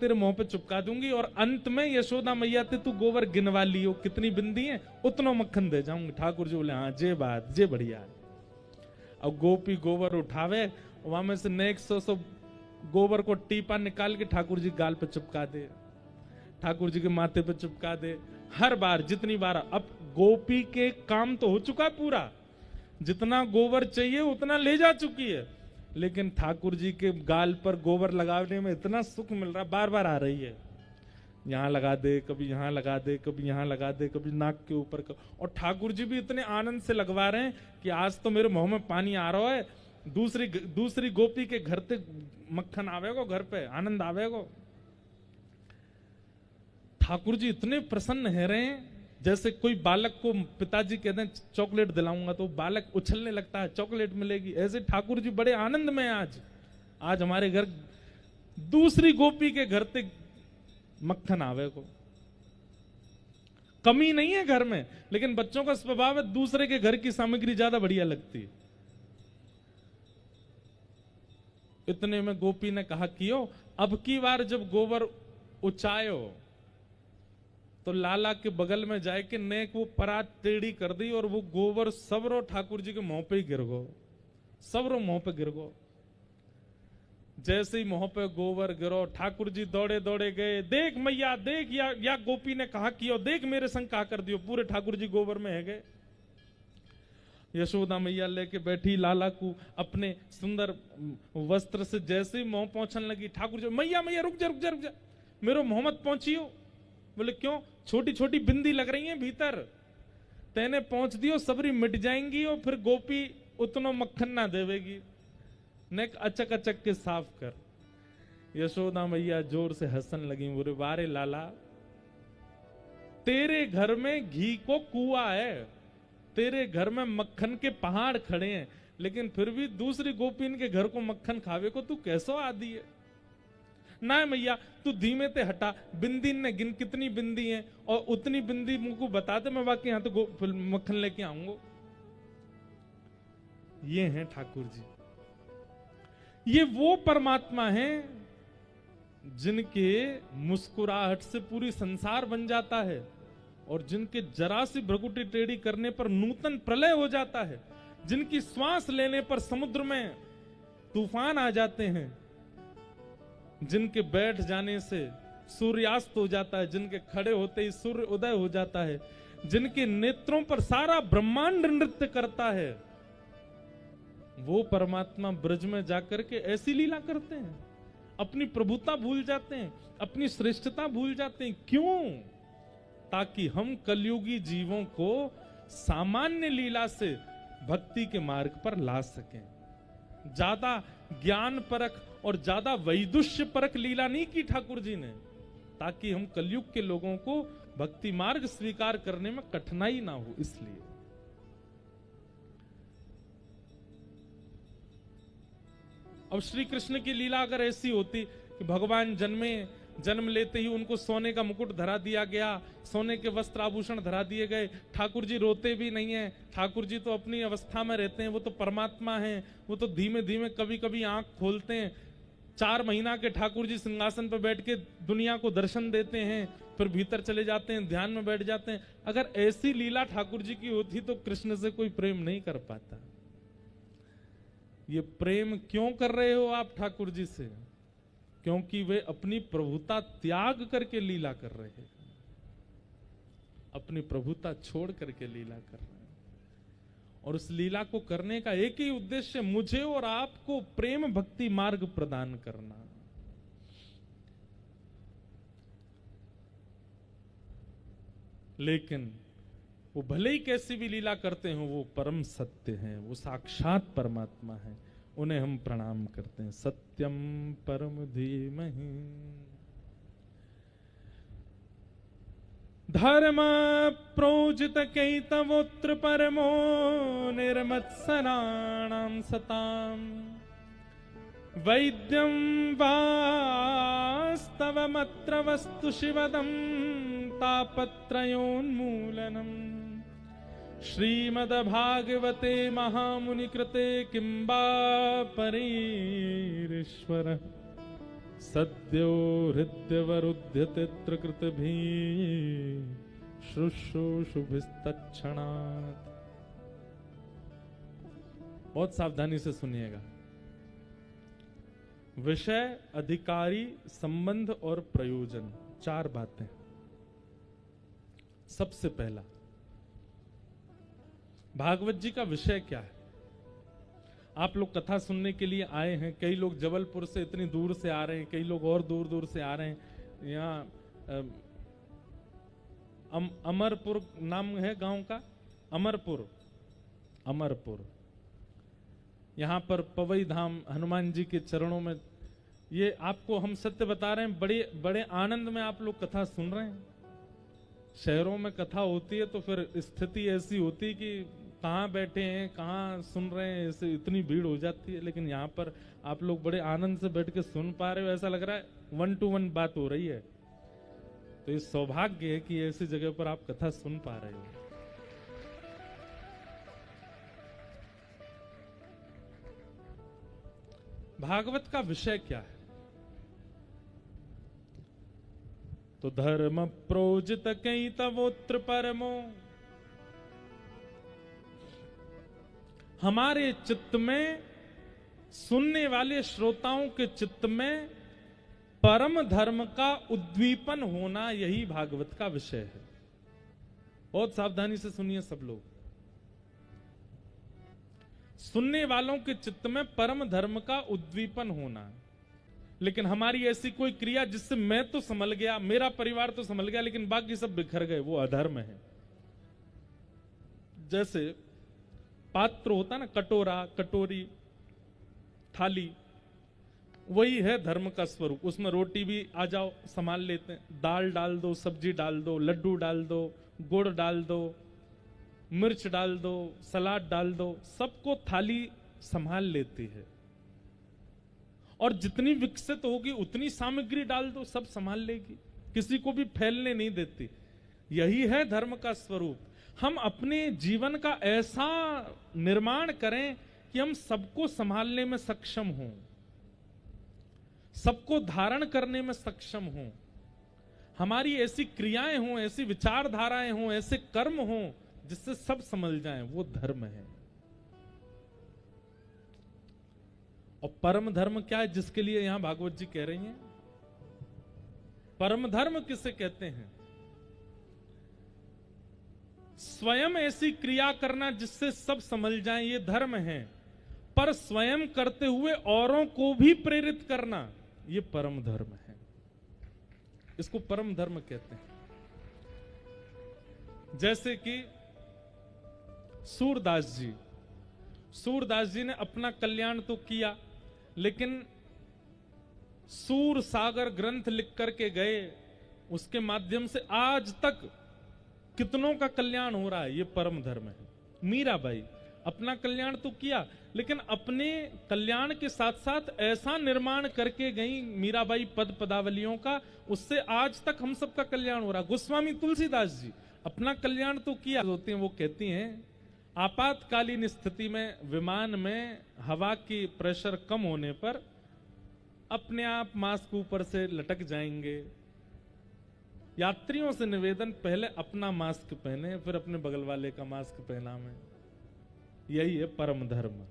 तेरे मुंह पे चिपका दूंगी और अंत में यशोदा मैया ते तू गोबर गिनवा लियो कितनी बिंदी है, उतना मक्खन दे जाऊंगी। ठाकुर जी बोले हाँ जे बात जे बढ़िया। अब गोपी गोबर उठावे, वहां में से नेक्स्ट 100 गोबर को टीपा निकाल के ठाकुर जी गाल पे चिपका दे, ठाकुर जी के माथे पे चिपका दे। हर बार जितनी बार, अब गोपी के काम तो हो चुका पूरा, जितना गोबर चाहिए उतना ले जा चुकी है, लेकिन ठाकुर जी के गाल पर गोबर लगाने में इतना सुख मिल रहा, बार बार आ रही है, यहां लगा दे, कभी यहां लगा दे, कभी यहां लगा दे, कभी नाक के ऊपर। और ठाकुर जी भी इतने आनंद से लगवा रहे हैं कि आज तो मेरे मुंह में पानी आ रहा है, दूसरी गोपी के घर तक मक्खन आवेगो, घर पे आनंद आवेगो। ठाकुर जी इतने प्रसन्न है रहे हैं, जैसे कोई बालक को पिताजी कहते हैं चॉकलेट दिलाऊंगा तो बालक उछलने लगता है, चॉकलेट मिलेगी, ऐसे ठाकुर जी बड़े आनंद में आज हमारे घर दूसरी गोपी के घर तक मक्खन आवे को। कमी नहीं है घर में, लेकिन बच्चों का स्वभाव है दूसरे के घर की सामग्री ज्यादा बढ़िया लगती है। इतने में गोपी ने कहा कियो, अब की बार जब गोबर उचायो तो लाला के बगल में जाए के नेक वो परात टेढ़ी कर दी और वो गोबर सबरो ठाकुर जी के मुंह पे ही गिर गो, सबरो मुंह पे गिर गो। जैसे ही मुंह पे गोबर गिरो, ठाकुर जी दौड़े दौड़े गए, देख मैया देख, या गोपी ने कहा कियो, देख मेरे संग कहा कर दियो, पूरे ठाकुर जी गोबर में है गए। यशोदा मैया लेके बैठी लाला को अपने सुंदर वस्त्र से, जैसे ही मुंह पहुंचने लगी, ठाकुर जी मैया मैया रुक जा रुक जा रुक जा, मेरे मुंह मत पहुंचियो। बोले क्यों, छोटी छोटी बिंदी लग रही है भीतर, तेने पहुंच दियो सबरी मिट जाएंगी और फिर गोपी उतना मक्खन ना देवेगी, नेक अचक अचक के साफ कर। यशोदा मैया जोर से हंसन लगी, बोले वारे लाला, तेरे घर में घी को कुआ है, तेरे घर में मक्खन के पहाड़ खड़े हैं, लेकिन फिर भी दूसरी गोपीन के घर को मक्खन खावे को तू कैसो आदि है। ना मैया तू धीमे ते हटा, बिंदी ने गिन कितनी बिंदी है और उतनी बिंदी मुझको बता दे, मैं बाकी यहां तो मक्खन लेके आऊंगा। ये हैं ठाकुर जी, ये वो परमात्मा हैं जिनके मुस्कुराहट से पूरी संसार बन जाता है और जिनके जरा सी भ्रकुटी टेढ़ी करने पर नूतन प्रलय हो जाता है, जिनकी श्वास लेने पर समुद्र में तूफान आ जाते हैं, जिनके बैठ जाने से सूर्यास्त हो जाता है, जिनके खड़े होते ही सूर्य उदय हो जाता है, जिनके नेत्रों पर सारा ब्रह्मांड नृत्य करता है, वो परमात्मा ब्रज में जाकर के ऐसी लीला करते हैं, अपनी प्रभुता भूल जाते हैं, अपनी श्रेष्ठता भूल जाते हैं। क्यों? ताकि हम कलयुगी जीवों को सामान्य लीला से भक्ति के मार्ग पर ला सकें। ज्यादा ज्ञान परक और ज्यादा वैदुष्य परक लीला नहीं की ठाकुर जी ने, ताकि हम कलयुग के लोगों को भक्ति मार्ग स्वीकार करने में कठिनाई ना हो। इसलिए अब श्री कृष्ण की लीला अगर ऐसी होती कि भगवान जन्म लेते ही उनको सोने का मुकुट धरा दिया गया, सोने के वस्त्र आभूषण धरा दिए गए, ठाकुर जी रोते भी नहीं है, ठाकुर जी तो अपनी अवस्था में रहते हैं, वो तो परमात्मा हैं, वो तो धीमे धीमे कभी कभी आंख खोलते हैं, 4 महीना के ठाकुर जी सिंहासन पर बैठ के दुनिया को दर्शन देते हैं, फिर भीतर चले जाते हैं, ध्यान में बैठ जाते हैं। अगर ऐसी लीला ठाकुर जी की होती तो कृष्ण से कोई प्रेम नहीं कर पाता। ये प्रेम क्यों कर रहे हो आप ठाकुर जी से? क्योंकि वे अपनी प्रभुता त्याग करके लीला कर रहे हैं, अपनी प्रभुता छोड़ करके लीला कर रहे हैं, और उस लीला को करने का एक ही उद्देश्य, मुझे और आपको प्रेम भक्ति मार्ग प्रदान करना। लेकिन वो भले ही कैसी भी लीला करते हो, वो परम सत्य हैं, वो साक्षात परमात्मा है, उन्हें हम प्रणाम करते हैं। सत्यम परम धीमहि धर्म प्रोजित कैतवोत्र परमो निर्मत्सराणां सताम वैद्यं वास्तवमत्र वस्तु शिवदं तापत्रयोन्मूलनम् श्रीमद्भागवते महामुनिकृते किं वा परीरीश्वर सद्यो हृदयवरुध्यते त्रिकृतभी शुश्रूषुभिस्तत्क्षणात्। बहुत सावधानी से सुनिएगा। विषय, अधिकारी, संबंध और प्रयोजन, 4 बातें। सबसे पहला, भागवत जी का विषय क्या है? आप लोग कथा सुनने के लिए आए हैं, कई लोग जबलपुर से इतनी दूर से आ रहे हैं, कई लोग और दूर दूर से आ रहे हैं। यहाँ अमरपुर नाम है गांव का, अमरपुर, अमरपुर। यहाँ पर पवई धाम हनुमान जी के चरणों में, ये आपको हम सत्य बता रहे हैं, बड़े बड़े आनंद में आप लोग कथा सुन रहे हैं। शहरों में कथा होती है तो फिर स्थिति ऐसी होती है कि कहाँ बैठे हैं, कहाँ सुन रहे हैं, ऐसे इतनी भीड़ हो जाती है। लेकिन यहाँ पर आप लोग बड़े आनंद से बैठ के सुन पा रहे हो, ऐसा लग रहा है 1 to 1 बात हो रही है। तो ये सौभाग्य है कि ऐसी जगह पर आप कथा सुन पा रहे हो। भागवत का विषय क्या है? तो धर्म प्रोजित कई तवोत्र परमो, हमारे चित्त में, सुनने वाले श्रोताओं के चित्त में परम धर्म का उद्दीपन होना, यही भागवत का विषय है। बहुत सावधानी से सुनिए सब लोग। सुनने वालों के चित्त में परम धर्म का उद्दीपन होना। लेकिन हमारी ऐसी कोई क्रिया जिससे मैं तो संभल गया, मेरा परिवार तो संभल गया, लेकिन बाकी सब बिखर गए, वो अधर्म है। जैसे पात्र होता ना, कटोरा, कटोरी, थाली, वही है धर्म का स्वरूप। उसमें रोटी भी आ जाओ संभाल लेते हैं, दाल डाल दो, सब्जी डाल दो, लड्डू डाल दो, गुड़ डाल दो, मिर्च डाल दो, सलाद डाल दो, सबको थाली संभाल लेती है। और जितनी विकसित होगी उतनी सामग्री डाल दो, सब संभाल लेगी, किसी को भी फैलने नहीं देती। यही है धर्म का स्वरूप। हम अपने जीवन का ऐसा निर्माण करें कि हम सबको संभालने में सक्षम हों, सबको धारण करने में सक्षम हों। हमारी ऐसी क्रियाएं हों, ऐसी विचारधाराएं हों, ऐसे कर्म हों जिससे सब समझ जाएं, वो धर्म है। और परम धर्म क्या है जिसके लिए यहां भागवत जी कह रही हैं? परम धर्म किसे कहते हैं? स्वयं ऐसी क्रिया करना जिससे सब समझ जाएं, ये धर्म है। पर स्वयं करते हुए औरों को भी प्रेरित करना, ये परम धर्म है। इसको परम धर्म कहते हैं। जैसे कि सूरदास जी ने अपना कल्याण तो किया, लेकिन सूर सागर ग्रंथ लिख करके गए, उसके माध्यम से आज तक कितनों का कल्याण हो रहा है, ये परम धर्म है। मीराबाई अपना कल्याण तो किया, लेकिन अपने कल्याण के साथ साथ ऐसा निर्माण करके गई मीराबाई पद पदावलियों का, उससे आज तक हम सबका कल्याण हो रहा। गोस्वामी तुलसीदास जी अपना कल्याण तो किया। होती हैं, वो कहती हैं आपातकालीन स्थिति में विमान में हवा की प्रेशर कम होने पर अपने आप मास्क ऊपर से लटक जाएंगे। यात्रियों से निवेदन, पहले अपना मास्क पहने, फिर अपने बगल वाले का मास्क पहना में। यही है परम धर्म।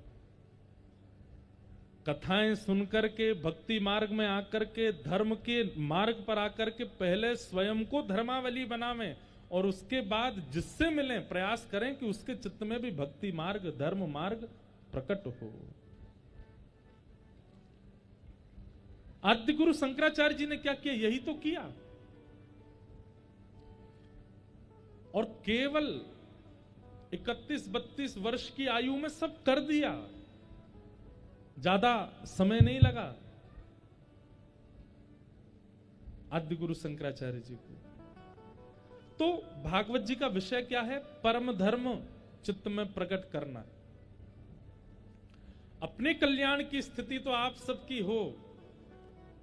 कथाएं सुनकर के, भक्ति मार्ग में आकर के, धर्म के मार्ग पर आकर के पहले स्वयं को धर्मावली बनावें और उसके बाद जिससे मिलें प्रयास करें कि उसके चित्त में भी भक्ति मार्ग, धर्म मार्ग प्रकट हो। आद्य गुरु शंकराचार्य जी ने क्या किया? यही तो किया। और केवल 31-32 वर्ष की आयु में सब कर दिया, ज्यादा समय नहीं लगा आद्य गुरु शंकराचार्य जी को। तो भागवत जी का विषय क्या है? परम धर्म चित्त में प्रकट करना। अपने कल्याण की स्थिति तो आप सबकी हो,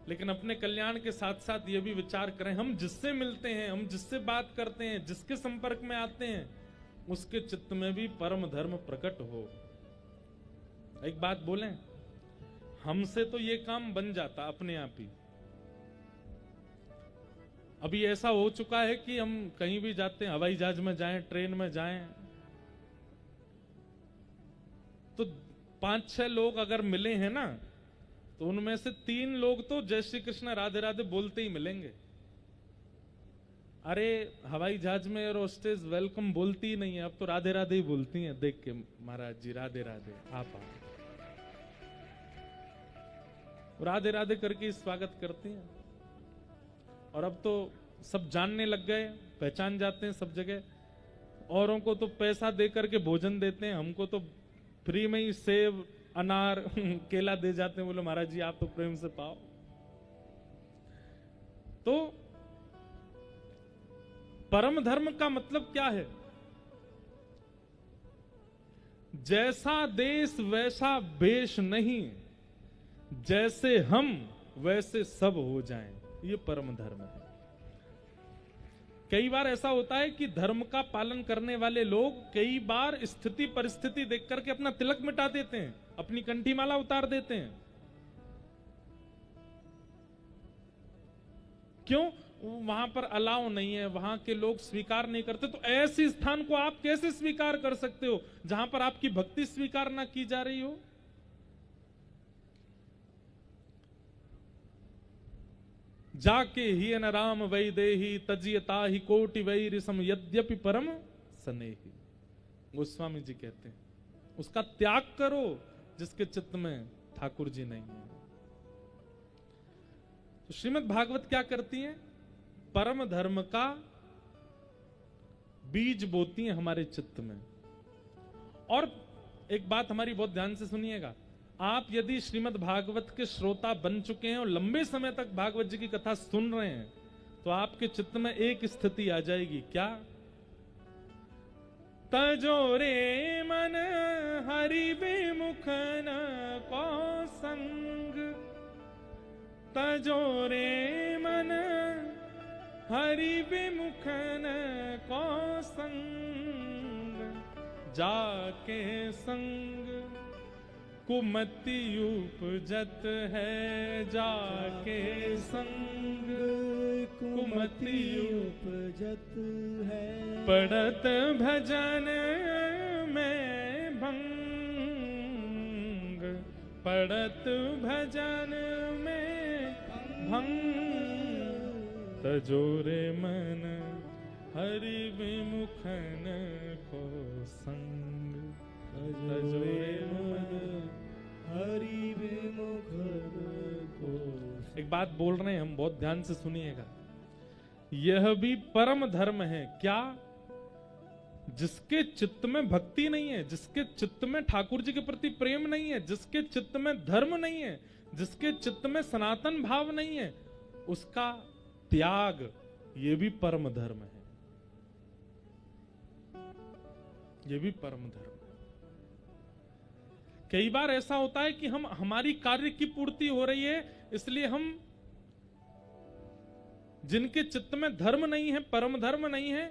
लेकिन अपने कल्याण के साथ साथ ये भी विचार करें, हम जिससे मिलते हैं, हम जिससे बात करते हैं, जिसके संपर्क में आते हैं, उसके चित्त में भी परम धर्म प्रकट हो। एक बात बोलें, हमसे तो ये काम बन जाता अपने आप ही, अभी ऐसा हो चुका है कि हम कहीं भी जाते हैं, हवाई जहाज में जाएं, ट्रेन में जाएं, तो 5-6 लोग अगर मिले हैं ना, तो उनमें से 3 लोग तो जय श्री कृष्ण राधे राधे बोलते ही मिलेंगे। अरे हवाई जहाज में एयर होस्टेस वेलकम बोलती ही नहीं है, अब तो राधे राधे ही बोलती हैं, देख के महाराज जी राधे राधे, आप राधे राधे करके स्वागत करती हैं। और अब तो सब जानने लग गए, पहचान जाते हैं सब जगह। औरों को तो पैसा दे करके भोजन देते हैं, हमको तो फ्री में ही सेब अनार केला दे जाते हैं, बोले महाराज जी आप तो प्रेम से पाओ। तो परम धर्म का मतलब क्या है? जैसा देश वैसा वेश नहीं, जैसे हम वैसे सब हो जाएं, ये परम धर्म है। कई बार ऐसा होता है कि धर्म का पालन करने वाले लोग कई बार स्थिति परिस्थिति देख करके अपना तिलक मिटा देते हैं, अपनी कंठी माला उतार देते हैं। क्यों? वहां पर अलाउ नहीं है, वहां के लोग स्वीकार नहीं करते। तो ऐसे स्थान को आप कैसे स्वीकार कर सकते हो जहां पर आपकी भक्ति स्वीकार ना की जा रही हो? जाके ही न राम वै देही तजियता ही कोटि वैरि सम यद्यपि परम स्नेही। गोस्वामी जी कहते हैं उसका त्याग करो जिसके चित्त में ठाकुर जी नहीं है। तो श्रीमद् भागवत क्या करती है? परम धर्म का बीज बोती है हमारे चित्त में। और एक बात हमारी बहुत ध्यान से सुनिएगा, आप यदि श्रीमद् भागवत के श्रोता बन चुके हैं और लंबे समय तक भागवत जी की कथा सुन रहे हैं, तो आपके चित्त में एक स्थिति आ जाएगी, क्या? तजो रे मन हरि विमुख न को संग, तजो रे मन हरि विमुख न को संग, जाके संग कुमति उपजत है, जाके संग कुमति उपजत है, पढ़त भजन में भंग, पढ़त भजन में भंग, तजोरे मन हरि विमुख न को संग, तजोरे मन हरि विमुख को। एक बात बोल रहे हैं हम, बहुत ध्यान से सुनिएगा, यह भी परम धर्म है। क्या? जिसके चित्त में भक्ति नहीं है, जिसके चित्त में ठाकुर जी के प्रति प्रेम नहीं है, जिसके चित्त में धर्म नहीं है, जिसके चित्त में सनातन भाव नहीं है, उसका त्याग, ये भी परम धर्म है। ये भी परम धर्म है। कई बार ऐसा होता है कि हम हमारी कार्य की पूर्ति हो रही है, इसलिए हम जिनके चित्त में धर्म नहीं है, परम धर्म नहीं है,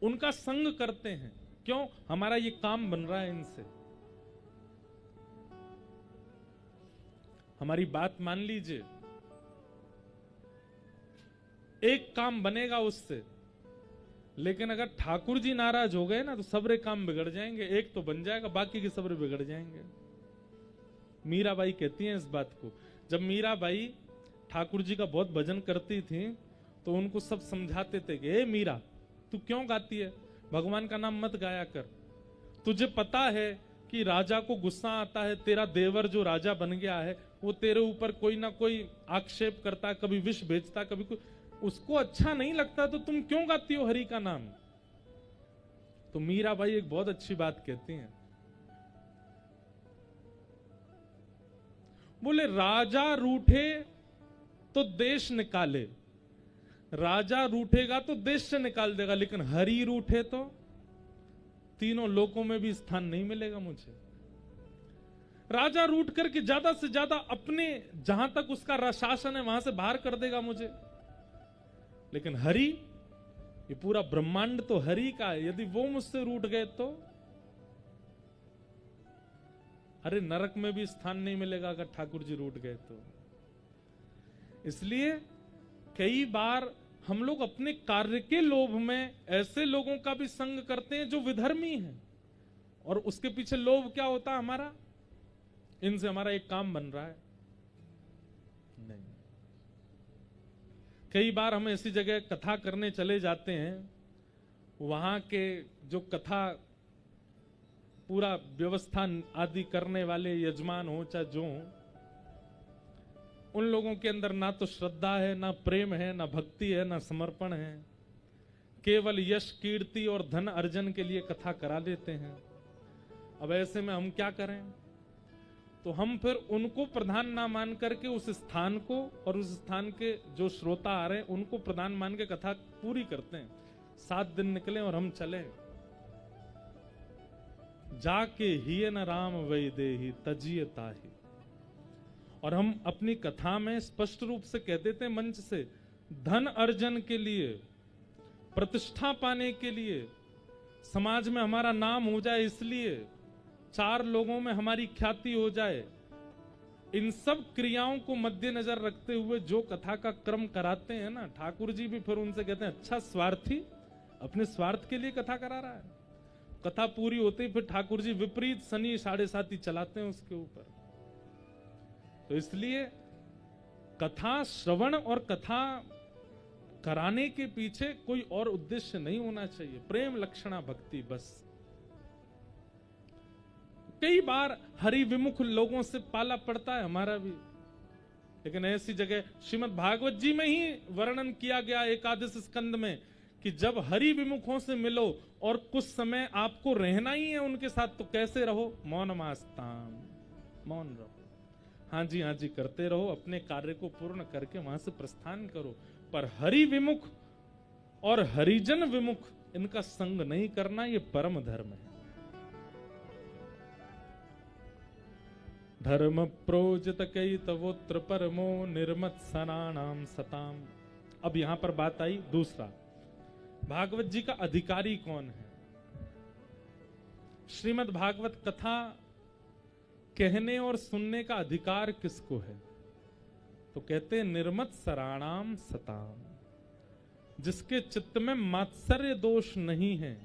उनका संग करते हैं। क्यों? हमारा ये काम बन रहा है इनसे। हमारी बात मान लीजिए, एक काम बनेगा उससे, लेकिन अगर ठाकुर जी नाराज हो गए ना, तो सबरे काम बिगड़ जाएंगे। एक तो बन जाएगा, बाकी के सबरे बिगड़ जाएंगे। मीराबाई कहती हैं इस बात को। जब मीराबाई ठाकुर जी का बहुत भजन करती थी, तो उनको सब समझाते थे कि ए मीरा, तू क्यों गाती है? भगवान का नाम मत गाया कर। तुझे पता है कि राजा को गुस्सा आता है, तेरा देवर जो राजा बन गया है वो तेरे ऊपर कोई ना कोई आक्षेप करता है, कभी विष भेजता, कभी कोई, उसको अच्छा नहीं लगता, तो तुम क्यों गाती हो हरि का नाम? तो मीराबाई एक बहुत अच्छी बात कहती हैं, बोले राजा रूठे तो देश निकाले, राजा रूठेगा तो देश से निकाल देगा, लेकिन हरि रूठे तो तीनों लोकों में भी स्थान नहीं मिलेगा मुझे। राजा रूठ करके ज्यादा से ज्यादा अपने जहां तक उसका शासन है वहां से बाहर कर देगा मुझे, लेकिन हरि, ये पूरा ब्रह्मांड तो हरि का है, यदि वो मुझसे रूठ गए तो अरे नरक में भी स्थान नहीं मिलेगा अगर ठाकुर जी रूठ गए तो। इसलिए कई बार हम लोग अपने कार्य के लोभ में ऐसे लोगों का भी संग करते हैं जो विधर्मी हैं, और उसके पीछे लोभ क्या होता है हमारा, इनसे हमारा एक काम बन रहा है। नहीं, कई बार हम ऐसी जगह कथा करने चले जाते हैं, वहां के जो कथा पूरा व्यवस्था आदि करने वाले यजमान हो चाहे जो हो, उन लोगों के अंदर ना तो श्रद्धा है, ना प्रेम है, ना भक्ति है, ना समर्पण है। केवल यश कीर्ति और धन अर्जन के लिए कथा करा देते हैं। अब ऐसे में हम क्या करें? तो हम फिर उनको प्रधान ना मान करके उस स्थान को और उस स्थान के जो श्रोता आ रहे हैं उनको प्रधान मान के कथा पूरी करते हैं। 7 दिन निकले और हम चले, जाके हिय न राम वैदेही तजिय ताहि। और हम अपनी कथा में स्पष्ट रूप से कह देते हैं मंच से, धन अर्जन के लिए, प्रतिष्ठा पाने के लिए, समाज में हमारा नाम हो जाए, इसलिए 4 लोगों में हमारी ख्याति हो जाए, इन सब क्रियाओं को मद्देनजर रखते हुए जो कथा का क्रम कराते हैं ना, ठाकुर जी भी फिर उनसे कहते हैं, अच्छा स्वार्थी, अपने स्वार्थ के लिए कथा करा रहा है। कथा पूरी होते ही फिर ठाकुर जी विपरीत शनि 7.5 चलाते हैं उसके ऊपर। तो इसलिए कथा श्रवण और कथा कराने के पीछे कोई और उद्देश्य नहीं होना चाहिए, प्रेम लक्षणा भक्ति बस। कई बार हरि विमुख लोगों से पाला पड़ता है हमारा भी, लेकिन ऐसी जगह श्रीमद् भागवत जी में ही वर्णन किया गया एकादश स्कंद में कि जब हरि विमुखों से मिलो और कुछ समय आपको रहना ही है उनके साथ, तो कैसे रहो? मौनमास्ताम, मौन रहो, हाँ जी करते रहो, अपने कार्य को पूर्ण करके वहां से प्रस्थान करो। पर हरि विमुख और हरिजन विमुख इनका संग नहीं करना, ये परम धर्म है। धर्म प्रोजित कई तवोत्र परमो निर्मत सनानाम सताम। अब यहां पर बात आई दूसरा, भागवत जी का अधिकारी कौन है? श्रीमद् भागवत कथा कहने और सुनने का अधिकार किसको है? तो कहते हैं निर्मत सराणाम सताम, जिसके चित्त में मात्सर्य दोष नहीं है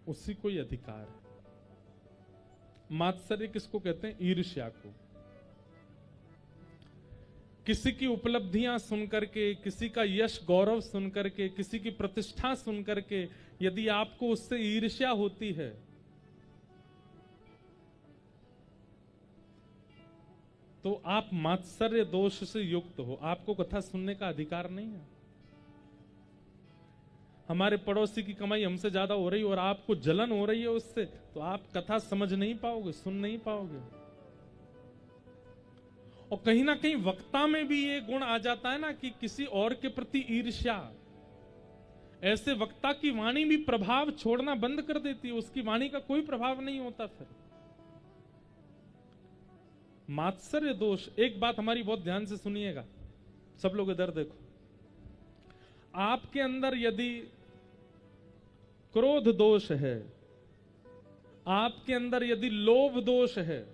उसी को ही अधिकार है। मात्सर्य किसको कहते हैं? ईर्ष्या को। किसी की उपलब्धियां सुनकर के, किसी का यश गौरव सुनकर के, किसी की प्रतिष्ठा सुनकर के यदि आपको उससे ईर्ष्या होती है, तो आप मात्सर्य दोष से युक्त हो, आपको कथा सुनने का अधिकार नहीं है। हमारे पड़ोसी की कमाई हमसे ज्यादा हो रही और आपको जलन हो रही है उससे, तो आप कथा समझ नहीं पाओगे, सुन नहीं पाओगे। और कहीं ना कहीं वक्ता में भी ये गुण आ जाता है ना कि किसी और के प्रति ईर्ष्या, ऐसे वक्ता की वाणी भी प्रभाव छोड़ना बंद कर देती है, उसकी वाणी का कोई प्रभाव नहीं होता फिर। मात्सर्य दोष, एक बात हमारी बहुत ध्यान से सुनिएगा सब लोग, इधर देखो। आपके अंदर यदि क्रोध दोष है, आपके अंदर यदि लोभ दोष है,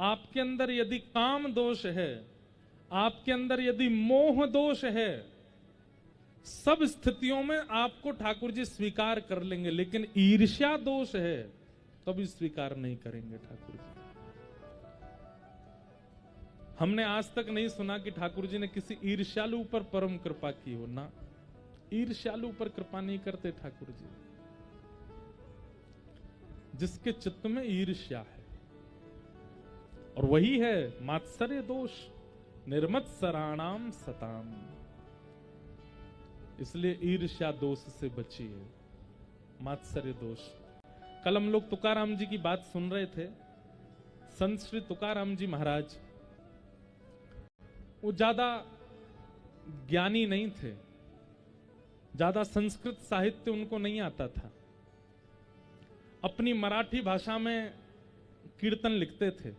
आपके अंदर यदि काम दोष है, आपके अंदर यदि मोह दोष है, सब स्थितियों में आपको ठाकुर जी स्वीकार कर लेंगे। लेकिन ईर्ष्या दोष है कभी स्वीकार नहीं करेंगे ठाकुर जी। हमने आज तक नहीं सुना कि ठाकुर जी ने किसी ईर्ष्यालु पर परम कृपा की हो ना, ईर्ष्यालु पर कृपा नहीं करते ठाकुर जी। जिसके चित्त में ईर्ष्या है, और वही है मात्सर्य दोष, निर्मत सराणाम सताम। इसलिए ईर्ष्या दोष से बचिए, मात्सर्य दोष। कल हम लोग तुकाराम जी की बात सुन रहे थे। संत श्री तुकाराम जी महाराज वो ज्यादा ज्ञानी नहीं थे, ज्यादा संस्कृत साहित्य उनको नहीं आता था। अपनी मराठी भाषा में कीर्तन लिखते थे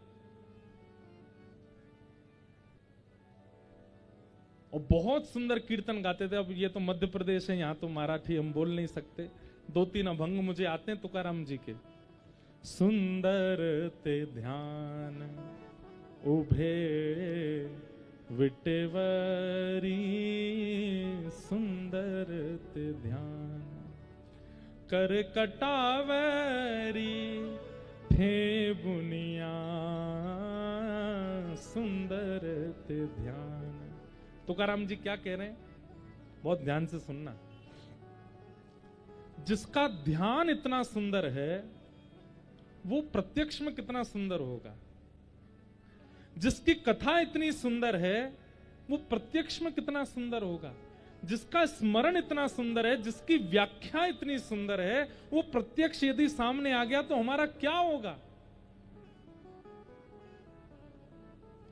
और बहुत सुंदर कीर्तन गाते थे। अब ये तो मध्य प्रदेश है, यहां तो मराठी हम बोल नहीं सकते। 2-3 अभंग मुझे आते हैं तुकाराम जी के। सुंदर ते ध्यान उभे विटेवरी सुंदर ते ध्यान, कर कटावरी थे बुनिया सुंदर ते ध्यान। तुकाराम जी क्या कह रहे हैं, बहुत ध्यान से सुनना। जिसका ध्यान इतना सुंदर है वो प्रत्यक्ष में कितना सुंदर होगा। जिसकी कथा इतनी सुंदर है वो प्रत्यक्ष में कितना सुंदर होगा। जिसका स्मरण इतना सुंदर है, जिसकी व्याख्या इतनी सुंदर है, वो प्रत्यक्ष यदि सामने आ गया तो हमारा क्या होगा।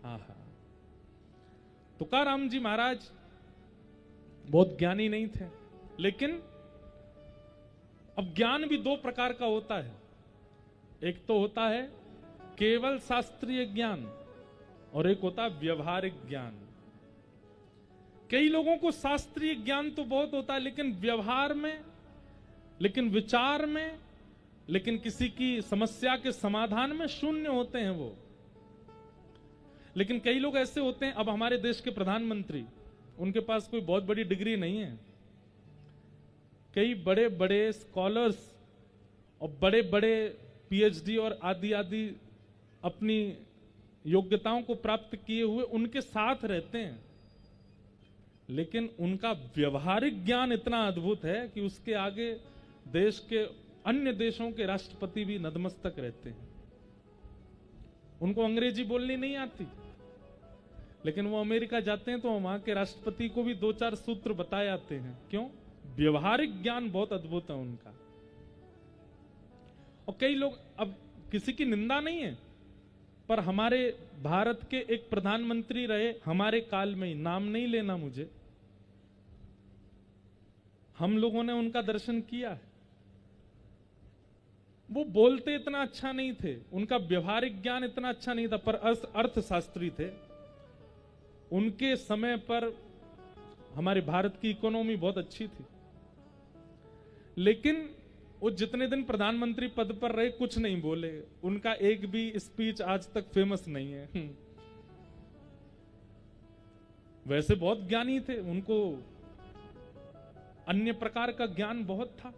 आहा, तुकाराम जी महाराज बहुत ज्ञानी नहीं थे, लेकिन अब ज्ञान भी दो प्रकार का होता है। एक तो होता है केवल शास्त्रीय ज्ञान और एक होता है व्यवहारिक ज्ञान। कई लोगों को शास्त्रीय ज्ञान तो बहुत होता है, लेकिन व्यवहार में, लेकिन विचार में, लेकिन किसी की समस्या के समाधान में शून्य होते हैं वो। लेकिन कई लोग ऐसे होते हैं, अब हमारे देश के प्रधानमंत्री, उनके पास कोई बहुत बड़ी डिग्री नहीं है। कई बड़े बड़े स्कॉलर्स और बड़े बड़े पीएचडी और आदि आदि अपनी योग्यताओं को प्राप्त किए हुए उनके साथ रहते हैं, लेकिन उनका व्यवहारिक ज्ञान इतना अद्भुत है कि उसके आगे देश के अन्य देशों के राष्ट्रपति भी नतमस्तक रहते हैं। उनको अंग्रेजी बोलनी नहीं आती, लेकिन वो अमेरिका जाते हैं तो वहां के राष्ट्रपति को भी दो चार सूत्र बताए जाते हैं। क्यों? व्यवहारिक ज्ञान बहुत अद्भुत है उनका। और कई लोग, अब किसी की निंदा नहीं है, पर हमारे भारत के एक प्रधानमंत्री रहे हमारे काल में ही, नाम नहीं लेना मुझे, हम लोगों ने उनका दर्शन किया है। वो बोलते इतना अच्छा नहीं थे, उनका व्यवहारिक ज्ञान इतना अच्छा नहीं था, पर अर्थशास्त्री थे। उनके समय पर हमारे भारत की इकोनॉमी बहुत अच्छी थी, लेकिन वो जितने दिन प्रधानमंत्री पद पर रहे कुछ नहीं बोले। उनका एक भी स्पीच आज तक फेमस नहीं है। वैसे बहुत ज्ञानी थे, उनको अन्य प्रकार का ज्ञान बहुत था।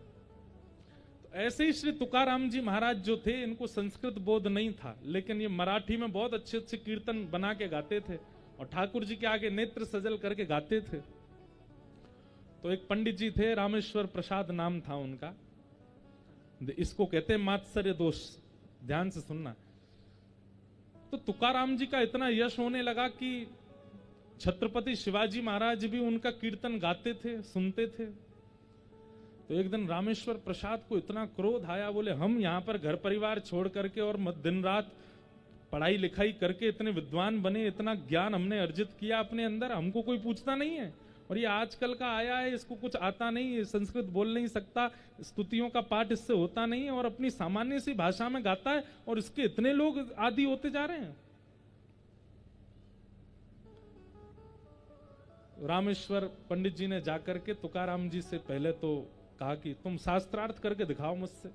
तो ऐसे ही श्री तुकाराम जी महाराज जो थे, इनको संस्कृत बोध नहीं था, लेकिन ये मराठी में बहुत अच्छे अच्छे कीर्तन बना के गाते थे और ठाकुर जी के आगे नेत्र सजल करके गाते थे। तो एक पंडित जी थे, रामेश्वर प्रसाद नाम था उनका, इसको कहते हैं मात्सर्य दोष। ध्यान से सुनना। तो तुकाराम जी का इतना यश होने लगा कि छत्रपति शिवाजी महाराज भी उनका कीर्तन गाते थे, सुनते थे। तो एक दिन रामेश्वर प्रसाद को इतना क्रोध आया, बोले हम यहां पर घर परिवार छोड़ करके और दिन रात पढ़ाई लिखाई करके इतने विद्वान बने, इतना ज्ञान हमने अर्जित किया अपने अंदर, हमको कोई पूछता नहीं है। और ये आजकल का आया है, इसको कुछ आता नहीं, संस्कृत बोल नहीं सकता, स्तुतियों का पाठ इससे होता नहीं है और अपनी सामान्य सी भाषा में गाता है, और इसके इतने लोग आदी होते जा रहे हैं। रामेश्वर पंडित जी ने जाकर के तुकाराम जी से पहले तो कहा कि तुम शास्त्रार्थ करके दिखाओ मुझसे।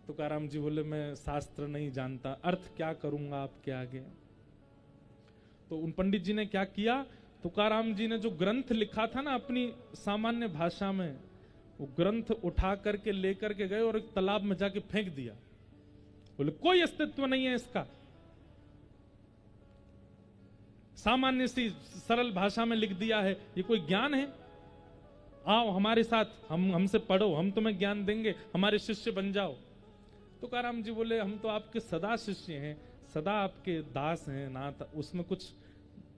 तुकाराम जी बोले मैं शास्त्र नहीं जानता, अर्थ क्या करूंगा आपके आगे। तो उन पंडित जी ने क्या किया, तुकाराम जी ने जो ग्रंथ लिखा था ना अपनी सामान्य भाषा में, वो ग्रंथ उठा करके लेकर के गए और एक तालाब में जाके फेंक दिया। बोले कोई अस्तित्व नहीं है इसका, सामान्य सी सरल भाषा में लिख दिया है, ये कोई ज्ञान है? आओ हमारे साथ, हमसे पढ़ो, हम तुम्हें ज्ञान देंगे, हमारे शिष्य बन जाओ। तुकाराम जी बोले हम तो आपके सदा शिष्य हैं, सदा आपके दास हैं, नाथ, उसमें कुछ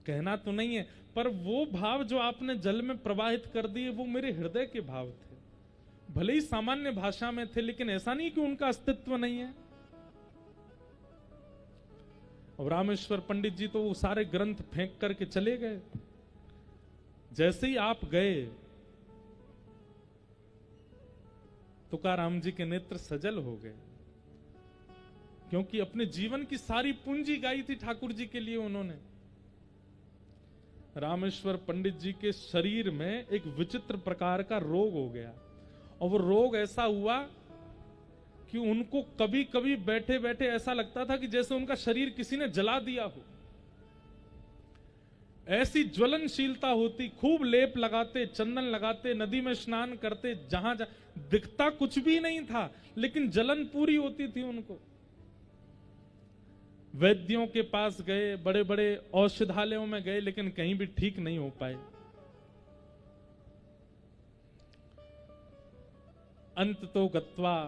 कहना तो नहीं है, पर वो भाव जो आपने जल में प्रवाहित कर दिए वो मेरे हृदय के भाव थे। भले ही सामान्य भाषा में थे, लेकिन ऐसा नहीं कि उनका अस्तित्व नहीं है। और रामेश्वर पंडित जी तो वो सारे ग्रंथ फेंक करके चले गए। जैसे ही आप गए, तुकाराम जी के नेत्र सजल हो गए, क्योंकि अपने जीवन की सारी पूंजी गाई थी ठाकुर जी के लिए उन्होंने। रामेश्वर पंडित जी के शरीर में एक विचित्र प्रकार का रोग हो गया, और वो रोग ऐसा हुआ कि उनको कभी कभी बैठे बैठे ऐसा लगता था कि जैसे उनका शरीर किसी ने जला दिया हो। ऐसी ज्वलनशीलता होती, खूब लेप लगाते, चंदन लगाते, नदी में स्नान करते, जहां दिखता कुछ भी नहीं था, लेकिन जलन पूरी होती थी उनको। वैद्यों के पास गए, बड़े बड़े औषधालयों में गए, लेकिन कहीं भी ठीक नहीं हो पाए। अंत तो गत्वा,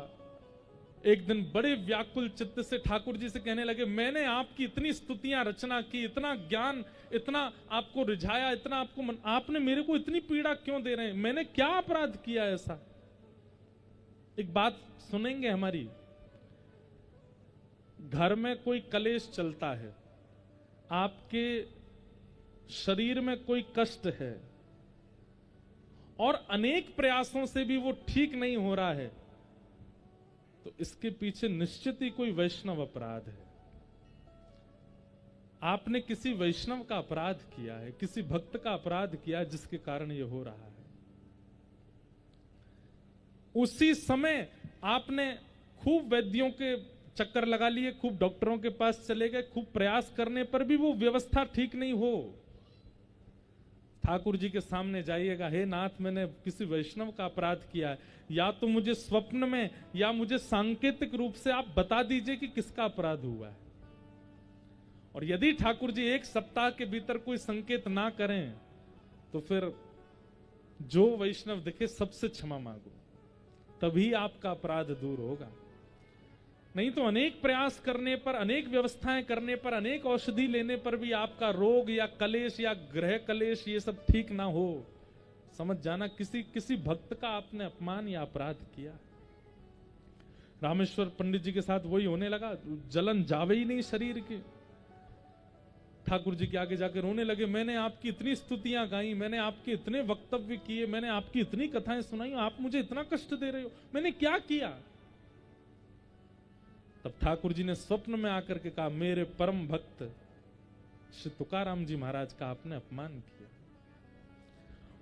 एक दिन बड़े व्याकुल चित्त से ठाकुर जी से कहने लगे, मैंने आपकी इतनी स्तुतियां रचना की, इतना ज्ञान, इतना आपको रिझाया, इतना आपको आपने मेरे को इतनी पीड़ा क्यों दे रहे हैं? मैंने क्या अपराध किया ऐसा? एक बात सुनेंगे हमारी। घर में कोई कलेश चलता है, आपके शरीर में कोई कष्ट है और अनेक प्रयासों से भी वो ठीक नहीं हो रहा है, तो इसके पीछे निश्चित ही कोई वैष्णव अपराध है। आपने किसी वैष्णव का अपराध किया है, किसी भक्त का अपराध किया है, जिसके कारण ये हो रहा है। उसी समय आपने खूब वैद्यों के चक्कर लगा लिए, खूब डॉक्टरों के पास चले गए, खूब प्रयास करने पर भी वो व्यवस्था ठीक नहीं हो। ठाकुर जी के सामने जाइएगा, हे नाथ, मैंने किसी वैष्णव का अपराध किया है, या तो मुझे स्वप्न में या मुझे सांकेतिक रूप से आप बता दीजिए कि किसका अपराध हुआ है। और यदि ठाकुर जी एक सप्ताह के भीतर कोई संकेत ना करें, तो फिर जो वैष्णव दिखे सबसे क्षमा मांगो, तभी आपका अपराध दूर होगा। नहीं तो अनेक प्रयास करने पर, अनेक व्यवस्थाएं करने पर, अनेक औषधि लेने पर भी आपका रोग या कलेश या ग्रह कलेश ये सब ठीक ना हो, समझ जाना किसी भक्त का आपने अपमान या अपराध किया। रामेश्वर पंडित जी के साथ वही होने लगा, जलन जावे ही नहीं शरीर के। ठाकुर जी के आगे जाकर रोने लगे, मैंने आपकी इतनी स्तुतियां गाई, मैंने आपके इतने वक्तव्य किए, मैंने आपकी इतनी कथाएं सुनाई, आप मुझे इतना कष्ट दे रहे हो, मैंने क्या किया? तब ठाकुर जी ने स्वप्न में आकर के कहा, मेरे परम भक्त श्री तुकाराम जी महाराज का आपने अपमान किया।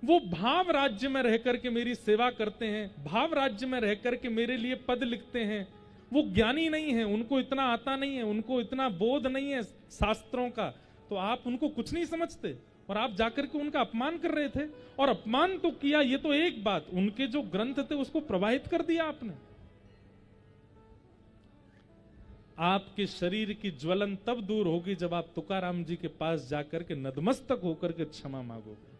वो भाव राज्य में रह करके मेरी सेवा करते हैं, भाव राज्य में रह करके मेरे लिए पद लिखते हैं। वो ज्ञानी नहीं है, उनको इतना आता नहीं है, उनको इतना बोध नहीं है शास्त्रों का, तो आप उनको कुछ नहीं समझते और आप जाकर के उनका अपमान कर रहे थे। और अपमान तो किया, ये तो एक बात, उनके जो ग्रंथ थे उसको प्रवाहित कर दिया आपने। आपके शरीर की ज्वलन तब दूर होगी जब आप तुकाराम जी के पास जाकर के नतमस्तक होकर के क्षमा मांगोगे।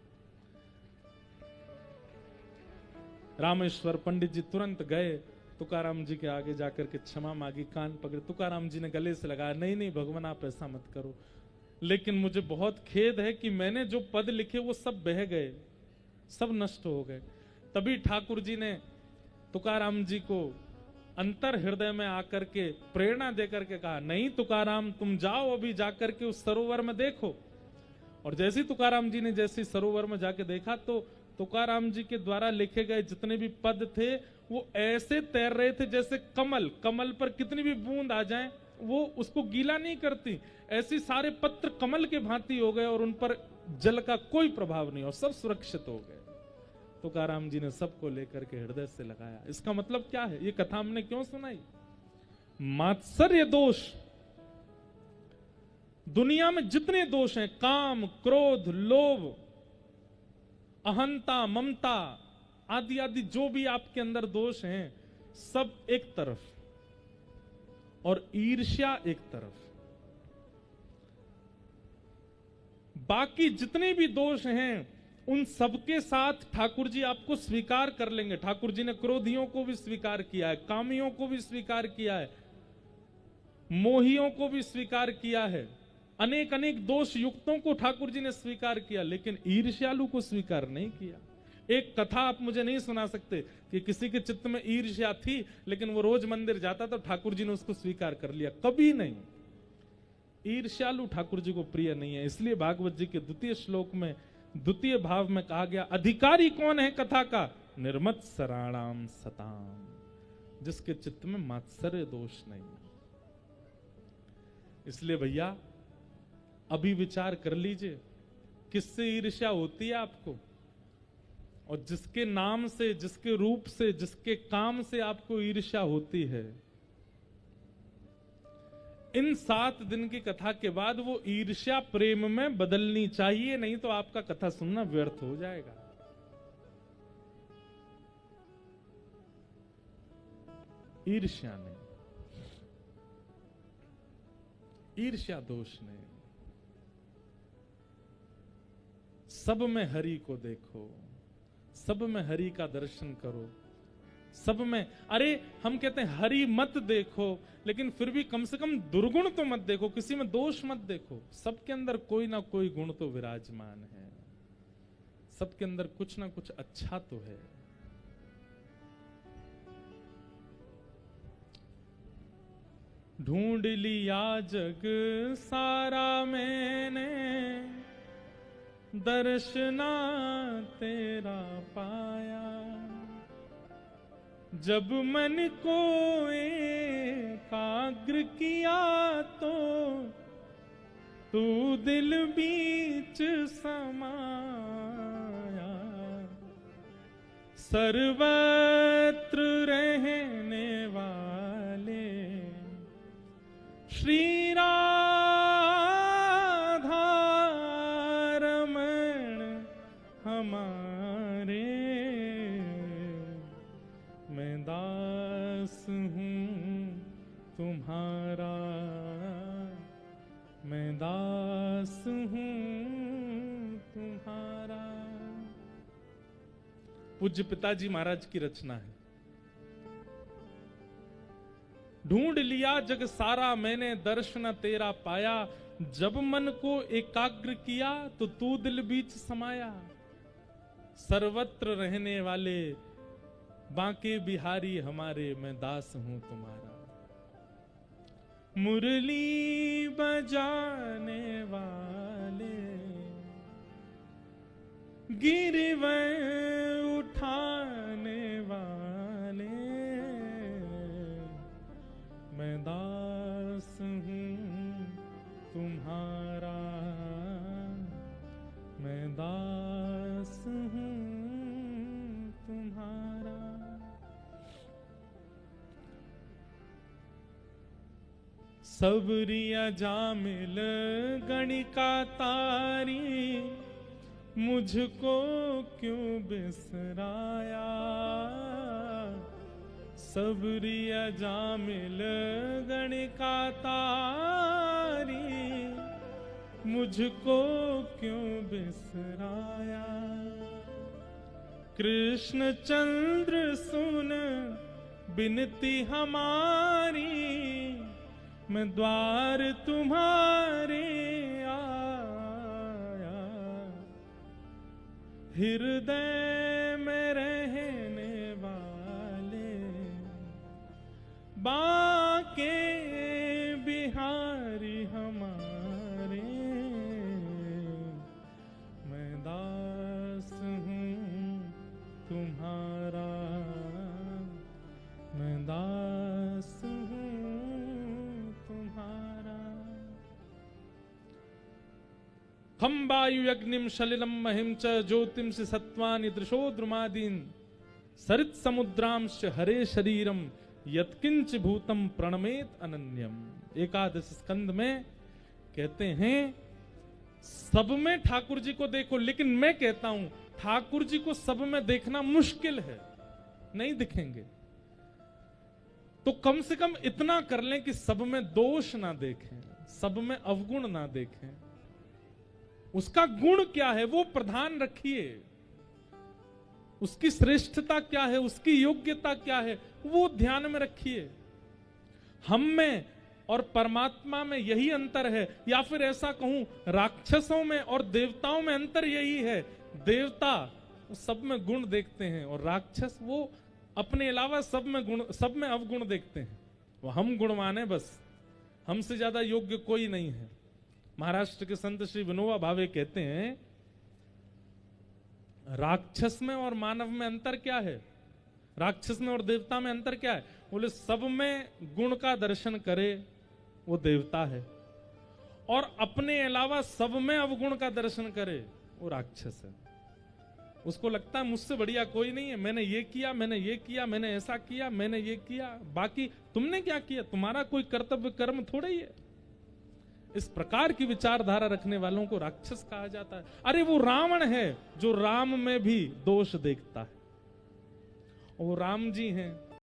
रामेश्वर पंडित जी तुरंत गए, तुकाराम जी के आगे जाकर के क्षमा मांगी, कान पकड़े। तुकाराम जी ने गले से लगाया, नहीं नहीं भगवान, आप ऐसा मत करो, लेकिन मुझे बहुत खेद है कि मैंने जो पद लिखे वो सब बह गए, सब नष्ट हो गए। तभी ठाकुर जी ने तुकाराम जी को अंतर हृदय में आकर के प्रेरणा देकर के कहा, नहीं तुकाराम, तुम जाओ अभी जाकर के उस सरोवर में देखो। और जैसे तुकाराम जी ने जैसे सरोवर में जाके देखा, तो तुकाराम जी के द्वारा लिखे गए जितने भी पद थे वो ऐसे तैर रहे थे जैसे कमल पर कितनी भी बूंद आ जाए वो उसको गीला नहीं करती, ऐसे सारे पत्र कमल के भांति हो गए और उन पर जल का कोई प्रभाव नहीं, और सब सुरक्षित हो गए। तुकाराम जी ने सबको लेकर के हृदय से लगाया। इसका मतलब क्या है, ये कथा हमने क्यों सुनाई? मात्सर्य दोष, दुनिया में जितने दोष हैं, काम, क्रोध, लोभ, अहंता, ममता आदि आदि जो भी आपके अंदर दोष हैं, सब एक तरफ, और ईर्ष्या एक तरफ। बाकी जितने भी दोष हैं उन सबके साथ ठाकुर जी आपको स्वीकार कर लेंगे। ठाकुर जी ने क्रोधियों को भी स्वीकार किया है, कामियों को भी स्वीकार किया है, मोहियों को भी स्वीकार किया है, अनेक अनेक दोष युक्तों को ठाकुर जी ने स्वीकार किया, लेकिन ईर्ष्यालु को स्वीकार नहीं किया। एक कथा आप मुझे नहीं सुना सकते कि किसी के चित्त में ईर्ष्या थी लेकिन वो रोज मंदिर जाता तो ठाकुर जी ने उसको स्वीकार कर लिया, कभी नहीं। ईर्ष्यालु ठाकुर जी को प्रिय नहीं है। इसलिए भागवत जी के द्वितीय श्लोक में द्वितीय भाव में कहा गया, अधिकारी कौन है कथा का? निर्मत्सराणाम सताम, जिसके चित्त में मात्सर्य दोष नहीं। इसलिए भैया अभी विचार कर लीजिए किससे ईर्ष्या होती है आपको, और जिसके नाम से, जिसके रूप से, जिसके काम से आपको ईर्ष्या होती है, इन 7 दिन की कथा के बाद वो ईर्ष्या प्रेम में बदलनी चाहिए, नहीं तो आपका कथा सुनना व्यर्थ हो जाएगा। ईर्ष्या नहीं, ईर्ष्या दोष नहीं। सब में हरि को देखो, सब में हरि का दर्शन करो, सब में। अरे हम कहते हैं हरि मत देखो, लेकिन फिर भी कम से कम दुर्गुण तो मत देखो, किसी में दोष मत देखो। सबके अंदर कोई ना कोई गुण तो विराजमान है, सबके अंदर कुछ ना कुछ अच्छा तो है। ढूंढ लिया जग सारा मैंने, दर्शना तेरा पाया। जब मन को एकाग्र किया तो तू दिल बीच समाया। सर्वत्र रहने वाले श्री राधा रमण हमारे, मैं दास हूँ तुम्हारा, मैं दास हूँ तुम्हारा। पूज्य पिताजी महाराज की रचना है। ढूंढ लिया जग सारा मैंने, दर्शन तेरा पाया। जब मन को एकाग्र किया तो तू दिल बीच समाया। सर्वत्र रहने वाले बांके बिहारी हमारे, मैं दास हूं तुम्हारा। मुरली बजाने वाले, गिरवै उठाने वाले, मैं दास हूं तुम्हारा, मैं दास हूं तुम्हारा। सबरिया जामिल गणिका तारी, मुझको क्यों बिसराया। सबरिया जामिल गणिका तारी, मुझको क्यों बिसराया। कृष्ण चंद्र सुन बिनती हमारी, मैं द्वार तुम्हारे आया। हृदय में रहने वाले बांके बिहारी हमारे, मैं दास हूँ तुम्हारा, मैं दास हूँ तुम्हारा। खम वायु अग्निम सलिलम महिम च ज्योतिम से सत्वानि दृशो द्रुमादीन, सरित समुद्रांश हरे शरीरम, यत्किंच भूतम प्रणमेत अनन्यम। एकादश स्कंद में कहते हैं सब में ठाकुर जी को देखो, लेकिन मैं कहता हूं ठाकुर जी को सब में देखना मुश्किल है, नहीं दिखेंगे। तो कम से कम इतना कर लें कि सब में दोष ना देखें, सब में अवगुण ना देखें। उसका गुण क्या है वो प्रधान रखिए, उसकी श्रेष्ठता क्या है, उसकी योग्यता क्या है वो ध्यान में रखिए। हम में और परमात्मा में यही अंतर है, या फिर ऐसा कहूं राक्षसों में और देवताओं में अंतर यही है। देवता सब में गुण देखते हैं और राक्षस वो अपने अलावा सब में गुण, सब में अवगुण देखते हैं। वो हम गुणवान है, बस हमसे ज्यादा योग्य कोई नहीं है। महाराष्ट्र के संत श्री विनोबा भावे कहते हैं राक्षस में और मानव में अंतर क्या है, राक्षस में और देवता में अंतर क्या है। बोले सब में गुण का दर्शन करे वो देवता है, और अपने अलावा सब में अवगुण का दर्शन करे वो राक्षस है। उसको लगता है मुझसे बढ़िया कोई नहीं है, मैंने ये किया, मैंने ये किया, मैंने ऐसा किया, मैंने ये किया, बाकी तुमने क्या किया, तुम्हारा कोई कर्तव्य कर्म थोड़ा ही है। इस प्रकार की विचारधारा रखने वालों को राक्षस कहा जाता है। अरे वो रावण है जो राम में भी दोष देखता है। वो राम जी हैं